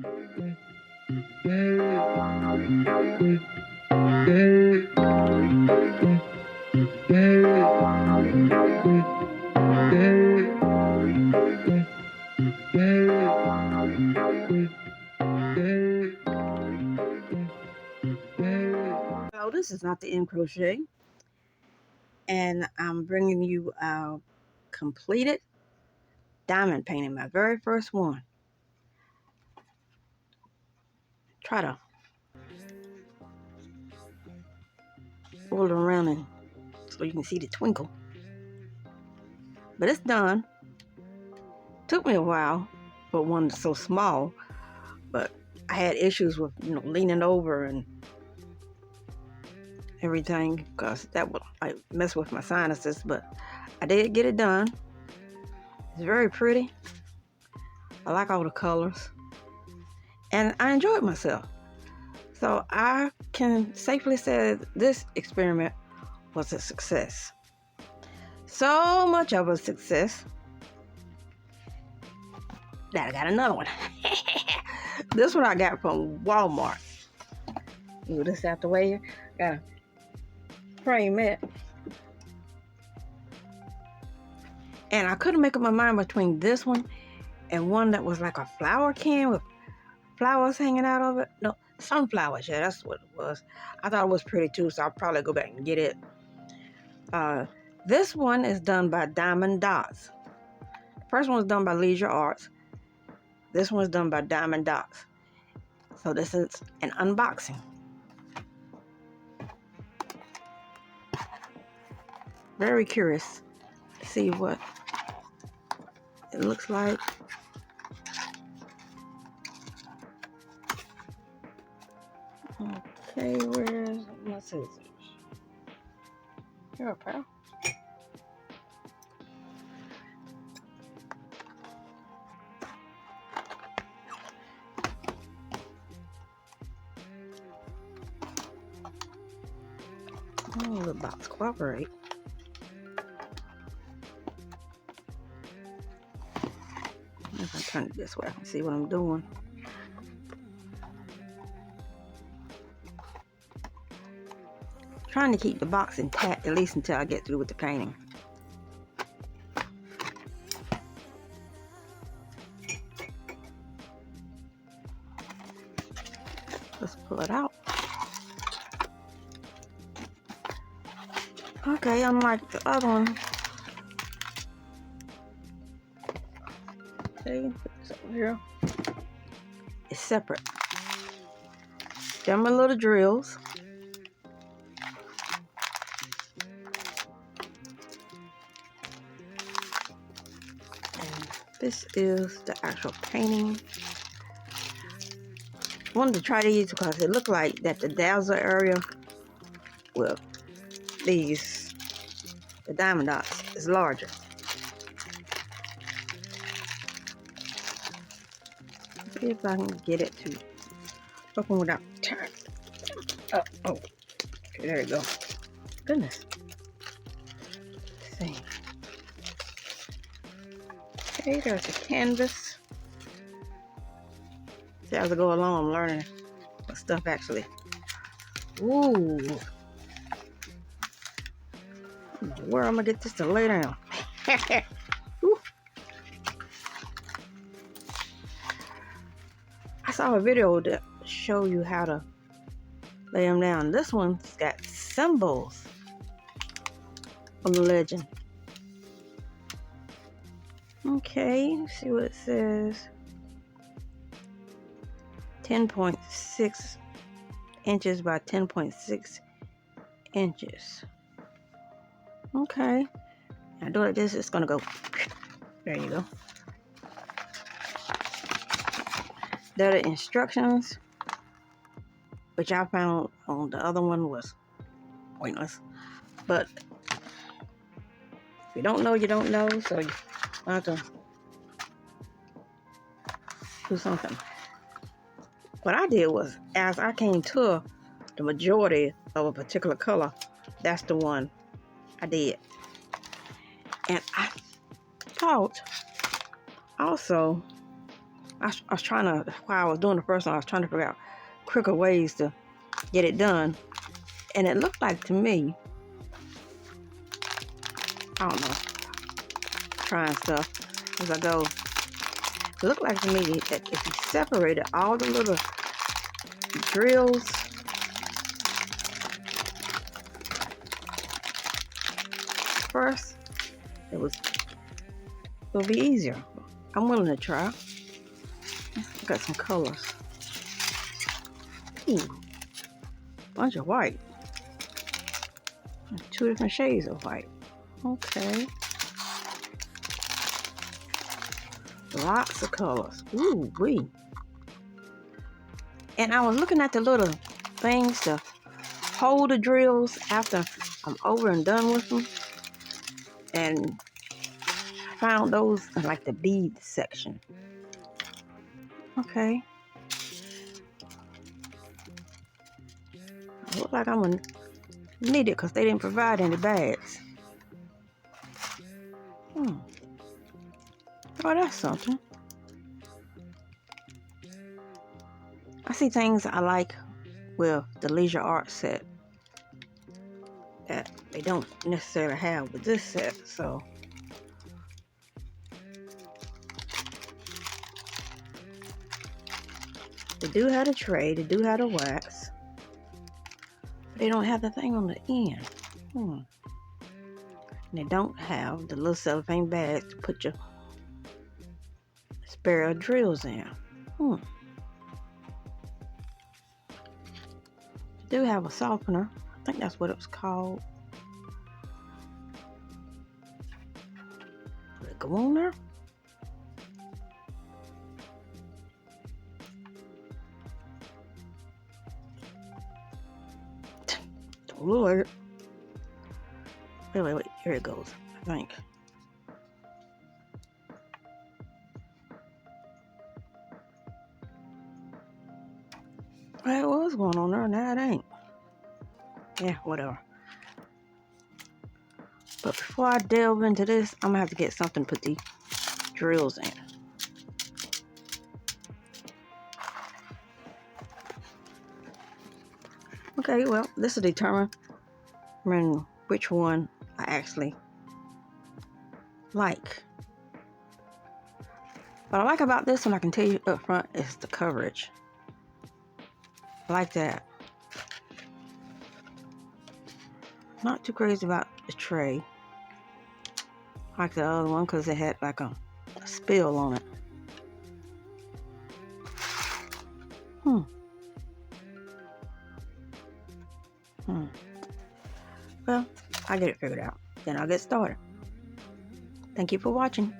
So this is not the end crochet, and I'm bringing you a completed diamond painting, my very first one. Try to roll it around and so you can see the twinkle. But it's done. Took me a while for one that's so small, but I had issues with leaning over and everything because that would like mess with my sinuses. But I did get it done. It's very pretty. I like all the colors, and I enjoyed myself. So I can safely say this experiment was a success. So much of a success that I got another one. This one I got from Walmart. Move this out the way here. Gotta frame it. And I couldn't make up my mind between this one and one that was like a flower can with flowers hanging out of it. No, sunflowers. Yeah, that's what it was. I thought it was pretty too, so I'll probably go back and get it. This one is done by Diamond Dotz. The first one was done by Leisure Arts. This one is done by Diamond Dotz. So this is an unboxing. Very curious to see what it looks like. Okay, where's my scissors? Here, pal. Oh, the box cooperate. If I turn it this way, I can see what I'm doing. Trying to keep the box intact, at least until I get through with the painting. Let's pull it out. Okay, unlike the other one. Okay, put this over here. It's separate. Them are little drills. And this is the actual painting. I wanted to try these because it looked like that the dazzle area with these, the Diamond Dotz, is larger. See if I can get it to open without turning. Oh, okay, there you go. Goodness. Let's see. Okay, there's the canvas. See, as I go along, I'm learning what stuff actually. Ooh. I don't know where I'm gonna get this to lay down. I saw a video that show you how to lay them down. This one's got symbols of the legend. Okay, let's see what it says. 10.6 inches by 10.6 inches. Okay. Now do it like this, it's gonna go. There you go. There are the instructions, which I found on the other one was pointless. But if you don't know, you don't know, so you have to do something. What I did was, as I came to the majority of a particular color, that's the one I did. And I thought also I was trying to, while I was doing the first one, I was trying to figure out quicker ways to get it done. And it looked like to me, I don't know, trying stuff as I go. It looked like to me that if you separated all the little drills first, it'll be easier. I'm willing to try. I got some colors. Ooh, bunch of white. 2 different shades of white. Okay. Lots of colors. Ooh wee. And I was looking at the little things to hold the drills after I'm over and done with them, and found those in like the bead section. Okay. It looks like I'm gonna need it because they didn't provide any bags. Oh, that's something. I see things I like with the Leisure Art set that they don't necessarily have with this set, so they do have a tray, they do have the wax, but they don't have the thing on the end. And they don't have the little cellophane bags to put your spare drills in. They do have a softener. I think that's what it was called. Would it go on there? Don't look like it. Wait. Here it goes, I think. Well, it was going on there, now it ain't. Yeah, whatever. But before I delve into this, I'm gonna have to get something to put the drills in. Okay, well, this will determine which one I actually like. What I like about this one, I can tell you up front, is the coverage. I like that. Not too crazy about the tray. I like the other one because it had like a spill on it. Well, I'll get it figured out. Then I'll get started. Thank you for watching.